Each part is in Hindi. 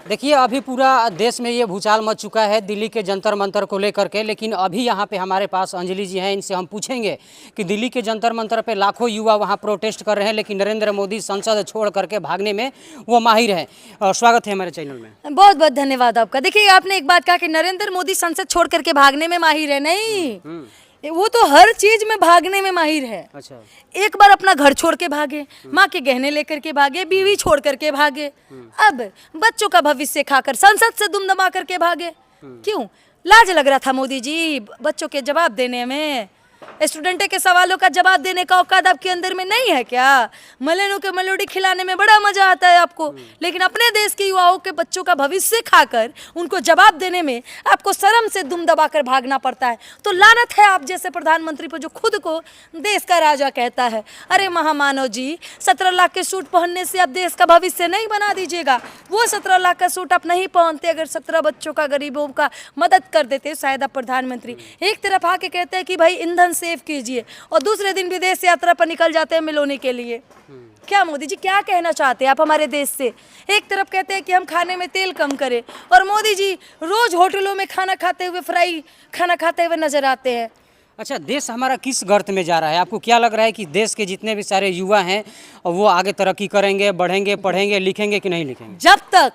देखिए, अभी पूरा देश में ये भूचाल मच चुका है दिल्ली के जंतर मंतर को लेकर के। लेकिन अभी यहाँ पे हमारे पास अंजलि जी हैं, इनसे हम पूछेंगे कि दिल्ली के जंतर मंतर पे लाखों युवा वहाँ प्रोटेस्ट कर रहे हैं, लेकिन नरेंद्र मोदी संसद छोड़ करके भागने में वो माहिर है। स्वागत है हमारे चैनल में। बहुत बहुत धन्यवाद आपका। देखिए, आपने एक बात कहा कि नरेंद्र मोदी संसद छोड़ करके भागने में माहिर है। नहीं, वो तो हर चीज में भागने में माहिर है। अच्छा। एक बार अपना घर छोड़ के भागे, माँ के गहने लेकर के भागे, बीवी छोड़ करके भागे, अब बच्चों का भविष्य खाकर संसद से दुम दमा करके भागे। क्यों? लाज लग रहा था मोदी जी बच्चों के जवाब देने में। स्टूडेंट के सवालों का जवाब देने का औकात आपके अंदर में नहीं है क्या? मलेनों के मेलोडी खिलाने में बड़ा मजा आता है आपको, लेकिन अपने देश के युवाओं के बच्चों का भविष्य खाकर उनको जवाब देने में आपको शर्म से दुम दबाकर भागना पड़ता है। तो लानत है आप जैसे प्रधानमंत्री पर जो खुद को देश का राजा कहता है। अरे महामानव जी, 17 लाख के सूट पहनने से आप देश का भविष्य नहीं बना दीजिएगा। वो 17 लाख का सूट आप नहीं पहनते अगर 17 बच्चों का, गरीबों का मदद कर देते शायद आप प्रधानमंत्री। एक तरफ आके कहते हैं कि भाई ईंधन सेव कीजिए और दूसरे दिन विदेश यात्रा पर निकल जाते हैं मिलोने के लिए। क्या मोदी जी क्या कहना चाहते हैं आप हमारे देश से? एक तरफ कहते हैं कि हम खाने में तेल कम करें, और मोदी जी रोज होटलों में खाना खाते हुए, फ्राई खाना खाते हुए नजर आते हैं। अच्छा, देश हमारा किस गर्त में जा रहा है? आपको क्या लग रहा है कि देश के जितने भी सारे युवा हैं वो आगे तरक्की करेंगे, बढ़ेंगे, पढ़ेंगे, लिखेंगे कि नहीं लिखेंगे? जब तक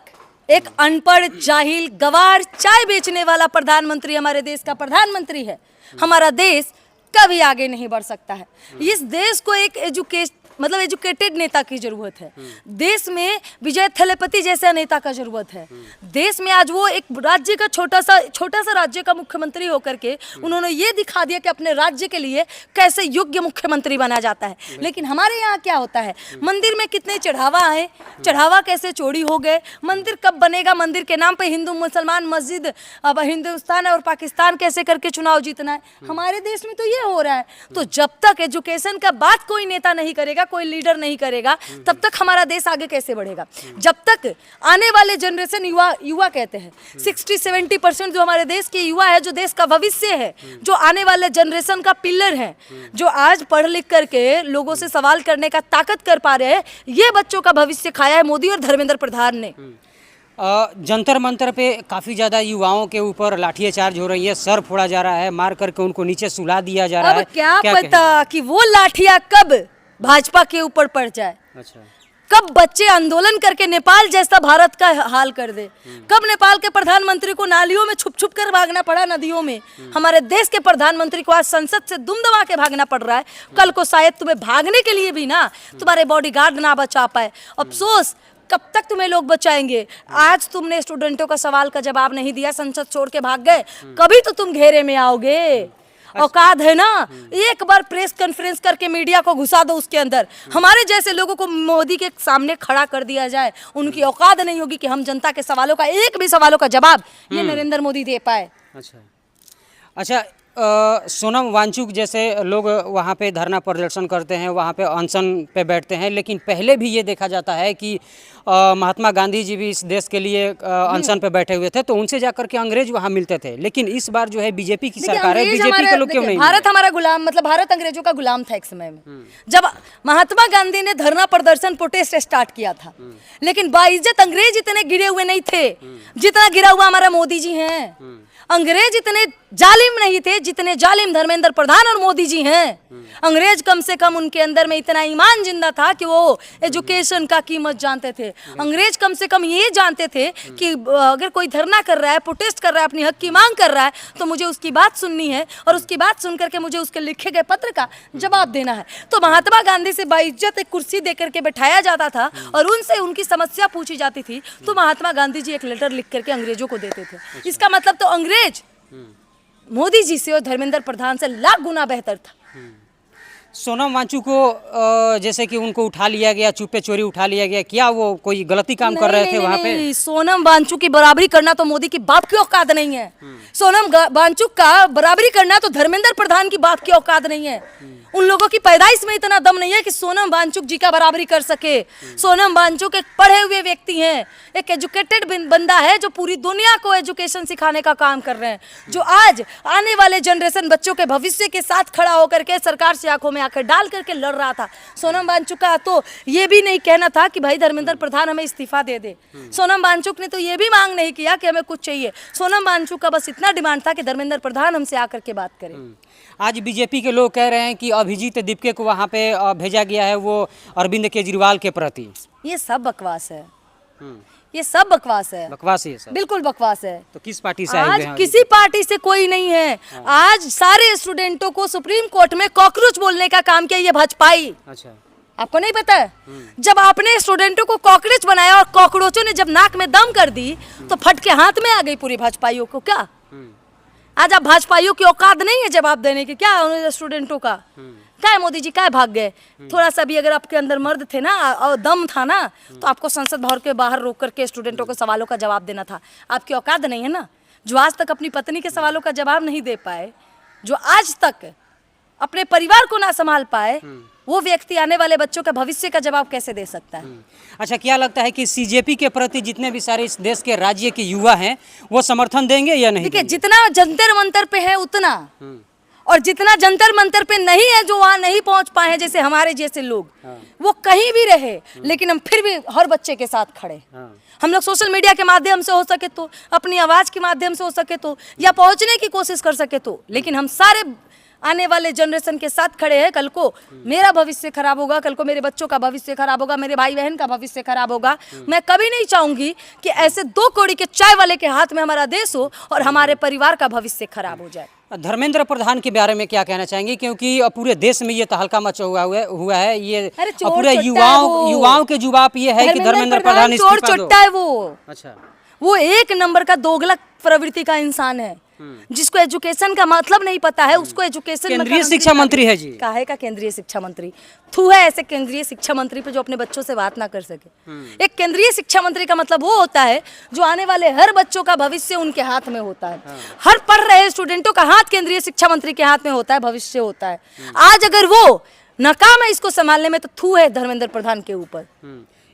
एक अनपढ़, जाहिल, गवार, चाय बेचने वाला प्रधानमंत्री हमारे देश का प्रधानमंत्री है, हमारा देश कभी आगे नहीं बढ़ सकता है। इस देश को एक एजुकेटेड नेता की जरूरत है। देश में विजय थलेपति जैसा नेता का जरूरत है। देश में आज वो एक राज्य का छोटा सा राज्य का मुख्यमंत्री होकर के उन्होंने ये दिखा दिया कि अपने राज्य के लिए कैसे योग्य मुख्यमंत्री बना जाता है। लेकिन हमारे यहाँ क्या होता है? मंदिर में कितने चढ़ावा आए, चढ़ावा कैसे चोरी हो गए, मंदिर कब बनेगा, मंदिर के नाम पे हिंदू मुसलमान मस्जिद, अब हिंदुस्तान और पाकिस्तान कैसे करके चुनाव जीतना है। हमारे देश में तो ये हो रहा है। तो जब तक एजुकेशन का बात कोई नेता नहीं करेगा, कोई लीडर नहीं करेगा, तब तक हमारा देश आगे कैसे बढ़ेगा? जब तक आने वाले जनरेशन युवा कहते हैं 60-70% जो हमारे देश के युवा है, जो देश का भविष्य है, जो आने वाले जनरेशन का पिलर है, जो आज पढ़ लिख करके लोगों से सवाल करने का ताकत कर पा रहे हैं, ये बच्चों का भविष्य खाया है मोदी और धर्मेंद्र प्रधान ने। जंतर मंतर पे काफ़ी ज़्यादा युवाओं के ऊपर लाठियाँ चार्ज हो रही है, सर फोड़ा जा रहा है, मार करके उनको नीचे सुला दिया जा रहा है। क्या पता कि वो लाठियाँ कब भाजपा के ऊपर पड़ जाए। अच्छा। कब बच्चे आंदोलन करके नेपाल जैसा भारत का हाल कर दे, कब नेपाल के प्रधानमंत्री को नालियों में छुप छुप कर भागना पड़ा, नदियों में। हमारे देश के प्रधानमंत्री को आज संसद से दुम दबा के भागना पड़ रहा है। कल को शायद तुम्हें भागने के लिए भी ना तुम्हारे बॉडीगार्ड ना बचा पाए। अफसोस, कब तक तुम्हें लोग बचाएंगे? आज तुमने स्टूडेंटों का सवाल का जवाब नहीं दिया, संसद छोड़ के भाग गए, कभी तो तुम घेरे में आओगे। औकात है ना, एक बार प्रेस कॉन्फ्रेंस करके मीडिया को घुसा दो उसके अंदर, हमारे जैसे लोगों को मोदी के सामने खड़ा कर दिया जाए। उनकी औकात नहीं होगी कि हम जनता के सवालों का, एक भी सवालों का जवाब ये नरेंद्र मोदी दे पाए। अच्छा, सोनम वांगचुक जैसे लोग वहाँ पे धरना प्रदर्शन करते हैं, वहाँ पे अनशन पे बैठते हैं, लेकिन पहले भी ये देखा जाता है कि महात्मा गांधी जी भी इस देश के लिए अनशन पे बैठे हुए थे, तो उनसे जाकर के अंग्रेज वहाँ मिलते थे। लेकिन इस बार जो है बीजेपी की सरकार है, बीजेपी के लोग क्यों नहीं? भारत हमारा गुलाम, मतलब भारत अंग्रेजों का गुलाम था एक समय में, जब महात्मा गांधी ने धरना प्रदर्शन प्रोटेस्ट स्टार्ट किया था। लेकिन बाइज्जत अंग्रेज इतने गिरे हुए नहीं थे जितना गिरा हुआ हमारा मोदी जी हैं। अंग्रेज इतने जालिम नहीं थे जितने जालिम धर्मेंद्र प्रधान और मोदी जी हैं। अंग्रेज कम से कम उनके अंदर में इतना ईमान जिंदा था कि वो एजुकेशन का कीमत जानते थे। अंग्रेज कम से कम ये जानते थे कि अगर कोई धरना कर रहा है, प्रोटेस्ट कर रहा है, अपनी हक की मांग कर रहा है, तो मुझे उसकी बात सुननी है और उसकी बात सुन करके मुझे उसके लिखे गए पत्र का जवाब देना है। तो महात्मा गांधी से बाइज्जत एक कुर्सी दे करके बैठाया जाता था और उनसे उनकी समस्या पूछी जाती थी, तो महात्मा गांधी जी एक लेटर लिख करके अंग्रेजों को देते थे। इसका मतलब तो अंग्रेज मोदी जी से और धर्मेंद्र प्रधान से लाख गुना बेहतर था। सोनम वांगचुक को जैसे कि उनको उठा लिया गया, चुपे चोरी उठा लिया गया, क्या वो कोई गलती काम कर रहे थे वहाँ पे? सोनम वांगचुक की बराबरी करना तो मोदी की बाप की औकात नहीं है। सोनम वांगचुक का बराबरी करना तो धर्मेंद्र प्रधान की बाप की औकात नहीं है। उन लोगों की पैदाइश में इतना दम नहीं है कि सोनम वांगचुक जी का बराबरी कर सके। सोनम वांगचुक एक पढ़े हुए व्यक्ति हैं, एक एजुकेटेड बंदा है जो पूरी दुनिया को एजुकेशन सिखाने का काम कर रहे हैं, जो आज आने वाले जनरेशन बच्चों के भविष्य के साथ खड़ा होकर के सरकार से आंखों में में आकर डाल करके लड़ रहा था। सोनम वांगचुक का तो ये भी नहीं कहना था कि भाई धर्मेंद्र प्रधान हमें इस्तीफा दे दे। सोनम वांगचुक ने तो ये भी मांग नहीं किया कि हमें कुछ चाहिए। सोनम वांगचुक का बस इतना डिमांड था कि धर्मेंद्र प्रधान हमसे आकर के बात करें। आज बीजेपी के लोग कह रहे हैं कि अभिजीत दीपके को वहाँ पे भेजा गया है वो अरविंद केजरीवाल के प्रति। ये सब बकवास है, ये सब बकवास है, बकवास ही है सब। बिल्कुल बकवास है। तो किस पार्टी से आए हुए आज हैं? किसी पार्टी से कोई नहीं है। आज सारे स्टूडेंटों को सुप्रीम कोर्ट में कॉकरोच बोलने का काम किया ये भाजपाई। अच्छा, आपको नहीं पता है? जब आपने स्टूडेंटों को कॉकरोच बनाया और कॉकरोचों ने जब नाक में दम कर दी तो फट के हाथ में आ गई पूरी भाजपाइयों को। क्या आज आप भाजपाइयों की औकात नहीं है जवाब देने की? क्या स्टूडेंटों का क्या है? मोदी जी क्या भाग गए? थोड़ा सा भी अगर आपके अंदर मर्द थे ना और दम था ना तो आपको संसद भवन के बाहर रोक करके स्टूडेंटों को सवालों का जवाब देना था। आपकी औकात नहीं है ना, जो आज तक अपनी पत्नी के सवालों का जवाब नहीं दे पाए, जो आज तक अपने परिवार को ना संभाल पाए, वो व्यक्ति आने वाले बच्चों का भविष्य का जवाब कैसे दे सकता है? अच्छा, क्या लगता है कि सीजेपी के प्रति जितने भी सारे इस देश के राज्य के युवा हैं वो समर्थन देंगे या नहीं? देखिए, जितना जंतर मंतर पे है उतना, और जितना जंतर मंतर पे नहीं है, जो वहाँ नहीं पहुँच पाए हैं जैसे हमारे जैसे लोग, वो कहीं भी रहे लेकिन हम फिर भी हर बच्चे के साथ खड़े। हम लोग सोशल मीडिया के माध्यम से हो सके तो, अपनी आवाज़ के माध्यम से हो सके तो, या पहुँचने की कोशिश कर सके तो, लेकिन हम सारे आने वाले जनरेशन के साथ खड़े हैं। कल को मेरा भविष्य खराब होगा, कल को मेरे बच्चों का भविष्य खराब होगा, मेरे भाई बहन का भविष्य खराब होगा। मैं कभी नहीं चाहूंगी कि ऐसे 2 कौड़ी के चाय वाले के हाथ में हमारा देश हो और हमारे परिवार का भविष्य खराब हो जाए। धर्मेंद्र प्रधान के बारे में क्या कहना चाहेंगे? क्योंकि पूरे देश में ये तहलका मचा हुआ है ये पूरे युवाओं के जुबाब ये है कि धर्मेंद्र प्रधान चोर चुट्टा है वो। अच्छा, वो एक नंबर का दोगला प्रवृत्ति का इंसान है, जिसको एजुकेशन का मतलब नहीं पता है। उसको एजुकेशन केंद्रीय शिक्षा मंत्री है जी। काहे का केंद्रीय शिक्षा मंत्री? थू है ऐसे केंद्रीय शिक्षा मंत्री पे जो अपने बच्चों से बात ना कर सके। एक केंद्रीय शिक्षा मंत्री का मतलब वो होता है जो आने वाले हर बच्चों का भविष्य उनके हाथ में होता है। हर पढ़ रहे स्टूडेंटों का हाथ केंद्रीय शिक्षा मंत्री के हाथ में होता है, भविष्य होता है। आज अगर वो नाकाम है इसको संभालने में तो थू है धर्मेंद्र प्रधान के ऊपर।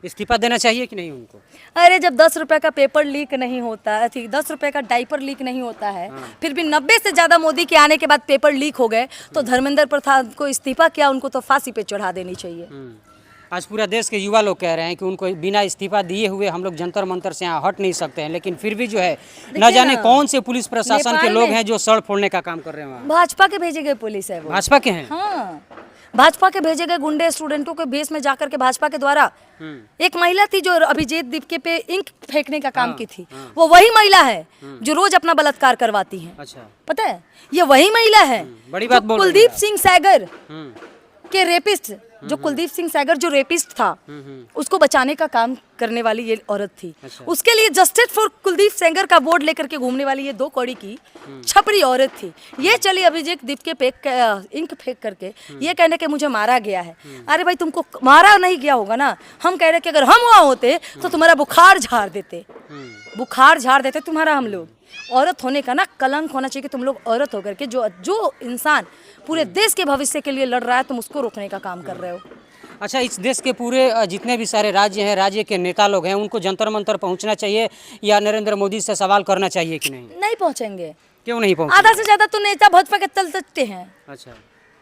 इस्तीफा देना चाहिए कि नहीं उनको? अरे जब 10 रुपए का पेपर लीक नहीं होता है, 10 रुपए का डाइपर लीक नहीं होता है, फिर भी 90 से ज्यादा मोदी के आने के बाद पेपर लीक हो गए, तो धर्मेंद्र प्रधान को इस्तीफा क्या, उनको तो फांसी पे चढ़ा देनी चाहिए। आज पूरा देश के युवा लोग कह रहे हैं कि उनको बिना इस्तीफा दिए हुए हम लोग जंतर मंतर से यहाँ हट नहीं सकते हैं, लेकिन फिर भी जो है न जाने कौन से पुलिस प्रशासन के लोग हैं जो सड़ फोड़ने का काम कर रहे हैं वहाँ। भाजपा के भेजे गए पुलिस है वो। भाजपा के हैं? हाँ, भाजपा के भेजे गए गुंडे स्टूडेंटों के बेस में जाकर के भाजपा के द्वारा। एक महिला थी जो अभिजीत दीपके पे इंक फेंकने का काम की थी, वो वही महिला है जो रोज अपना बलात्कार करवाती है। अच्छा, पता है? ये वही महिला है। बड़ी बात बोल रही हैं कुलदीप सिंह सैगर के रेपिस्ट, जो कुलदीप सिंह सैगर जो रेपिस्ट था, उसको बचाने का काम करने वाली ये औरत थी। अच्छा। उसके लिए जस्टिस फॉर कुलदीप सैगर का बोर्ड लेकर के घूमने वाली ये 2 कौड़ी की छपरी औरत थी। ये चली अभिजीत दीपके पे इंक फेंक करके ये कहने के मुझे मारा गया है। अरे भाई, तुमको मारा नहीं गया होगा ना, हम कह रहे कि अगर हम वहाँ होते तो तुम्हारा बुखार झाड़ देते, बुखार झाड़ देते तुम्हारा। हम लोग औरत होने का ना कलंक होना चाहिए कि तुम लोग औरत होकर के जो इंसान पूरे देश के भविष्य के लिए लड़ रहा है, तुम उसको रोकने का काम कर रहे हो। अच्छा, इस देश के पूरे जितने भी सारे राज्य हैं, राज्य के नेता लोग हैं, उनको जंतर मंतर पहुंचना चाहिए या नरेंद्र मोदी से सवाल करना चाहिए कि नहीं? नहीं पहुंचेंगे। क्यों नहीं पहुंचे? आधा से ज्यादा तो नेता भाजपा के तलते हैं। अच्छा,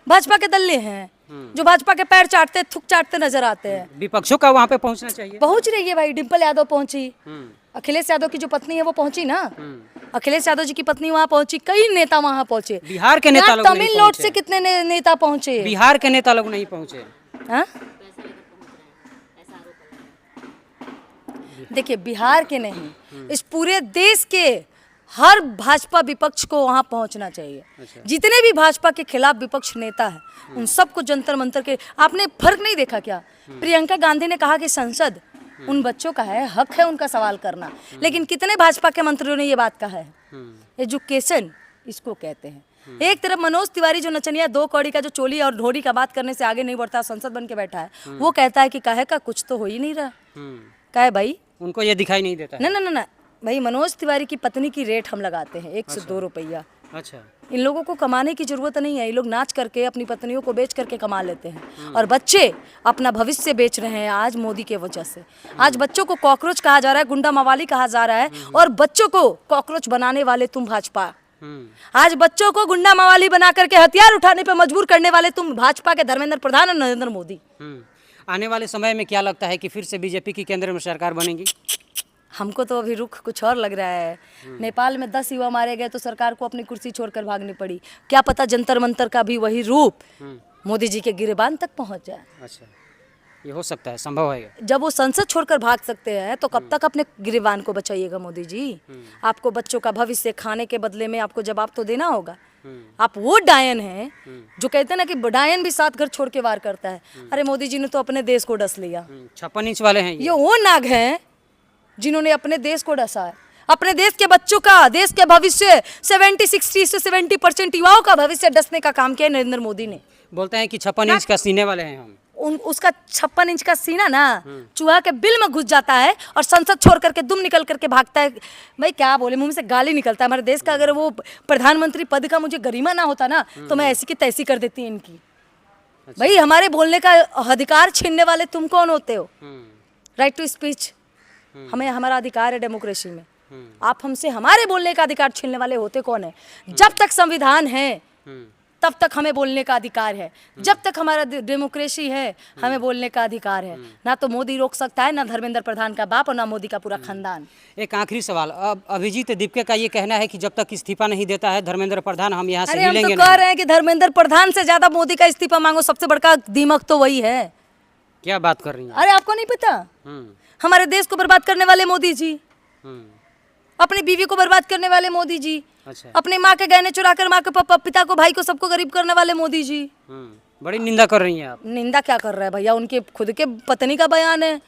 भाजपा के दल्ले हैं जो भाजपा के पैर चाटते, थुक चाटते नजर आते हैं। विपक्षों का वहाँ पे पहुंचना चाहिए। पहुंच रही है भाई, डिम्पल यादव पहुंची, अखिलेश यादव की जो पत्नी है वो पहुंची ना, अखिलेश यादव जी की पत्नी वहाँ पहुंची, कई नेता वहाँ पहुंचे। बिहार के नेता लोग नहीं तमिलनाडु से कितने नेता पहुंचे, बिहार के नेता लोग नहीं पहुंचे। हाँ? देखिए, बिहार के नहीं, इस पूरे देश के हर भाजपा विपक्ष को वहां पहुंचना चाहिए। अच्छा। जितने भी भाजपा के खिलाफ विपक्ष नेता है उन सबको जंतर मंतर के, आपने फर्क नहीं देखा क्या? प्रियंका गांधी ने कहा कि संसद उन बच्चों का है, हक है उनका सवाल करना, लेकिन कितने भाजपा के मंत्रियों ने ये बात कहा है? एजुकेशन इसको कहते हैं। एक तरफ मनोज तिवारी जो नचनिया 2 कौड़ी का जो चोली और ढोरी का बात करने से आगे नहीं बढ़ता, संसद बन के बैठा है, वो कहता है कि काहे का कुछ तो हो ही नहीं रहा। काहे भाई? उनको ये दिखाई नहीं देता है। ना ना ना ना भाई, मनोज तिवारी की पत्नी की रेट हम लगाते हैं 1 से 2 रुपया। अच्छा, इन लोगों को कमाने की जरूरत नहीं है, ये लोग नाच करके अपनी पत्नियों को बेच करके कमा लेते हैं, और बच्चे अपना भविष्य बेच रहे हैं आज मोदी के वजह से। आज बच्चों को कॉकरोच कहा जा रहा है, गुंडा मवाली कहा जा रहा है, और बच्चों को कॉकरोच बनाने वाले तुम भाजपा। आज बच्चों को गुंडा मवाली बना करके हथियार उठाने पे मजबूर करने वाले तुम भाजपा के धर्मेंद्र प्रधान और नरेंद्र मोदी। आने वाले समय में क्या लगता है कि फिर से बीजेपी की केंद्र में सरकार बनेगी? हमको तो अभी रुख कुछ और लग रहा है। नेपाल में 10 युवा मारे गए तो सरकार को अपनी कुर्सी छोड़कर भागनी पड़ी। क्या पता जंतर मंतर का भी वही रूप मोदी जी के गिरेबान तक पहुंच जाए। अच्छा, ये हो सकता है, संभव है। जब वो संसद छोड़कर भाग सकते हैं तो कब तक अपने गिरेबान को बचाइएगा मोदी जी? आपको बच्चों का भविष्य खाने के बदले में आपको जवाब तो देना होगा। आप वो डायन हैं जो कहते हैं ना कि डायन भी 7 घर छोड़ के वार करता है। अरे मोदी जी ने तो अपने देश को डस लिया। 56 इंच वाले हैं ये वो नाग हैं जिन्होंने अपने देश को डसा है। अपने देश के बच्चों का, देश के भविष्य 60 से 70% युवाओं का भविष्य डसने का काम किया नरेंद्र मोदी ने। बोलते हैं कि 56 इंच का सीने वाले हैं हम। उसका 56 इंच का सीना ना चूहा के बिल में घुस जाता है और संसद छोड़ करके दुम निकल करके भागता है। भाई क्या बोले, मुंह में से गाली निकलता है। हमारे देश का अगर वो प्रधानमंत्री पद का मुझे गरिमा ना होता ना तो मैं ऐसी की तैसी कर देती इनकी। भाई हमारे बोलने का अधिकार छीनने वाले तुम कौन होते हो? राइट टू स्पीच हमें हमारा अधिकार है डेमोक्रेसी में। आप हमसे हमारे बोलने का अधिकार छीनने वाले होते कौन है? जब तक संविधान है तब तक हमें बोलने का अधिकार है। जब तक हमारा डेमोक्रेसी है हमें बोलने का अधिकार है। ना तो मोदी रोक सकता है, ना धर्मेंद्र प्रधान का बाप और ना मोदी का पूरा खानदान। एक आखिरी सवाल, अब अभिजीत दीपके का ये कहना है कि जब तक इस्तीफा नहीं देता है धर्मेंद्र प्रधान हम यहाँ से अरे हम मिलेंगे तो कह रहे हैं कि धर्मेंद्र प्रधान से ज्यादा मोदी का इस्तीफा मांगो। सबसे बड़का दीमक तो वही है। क्या बात कर रही हैं? अरे आपको नहीं पता, हमारे देश को बर्बाद करने वाले मोदी जी, अपनी बीवी को बर्बाद करने वाले मोदी जी, अच्छा, अपनी माँ के गहने चुरा कर माँ के पिता को, भाई को, सबको गरीब करने वाले मोदी जी। बड़ी निंदा कर रही हैं आप। निंदा क्या कर रहा है भैया, उनके खुद के पत्नी का बयान है।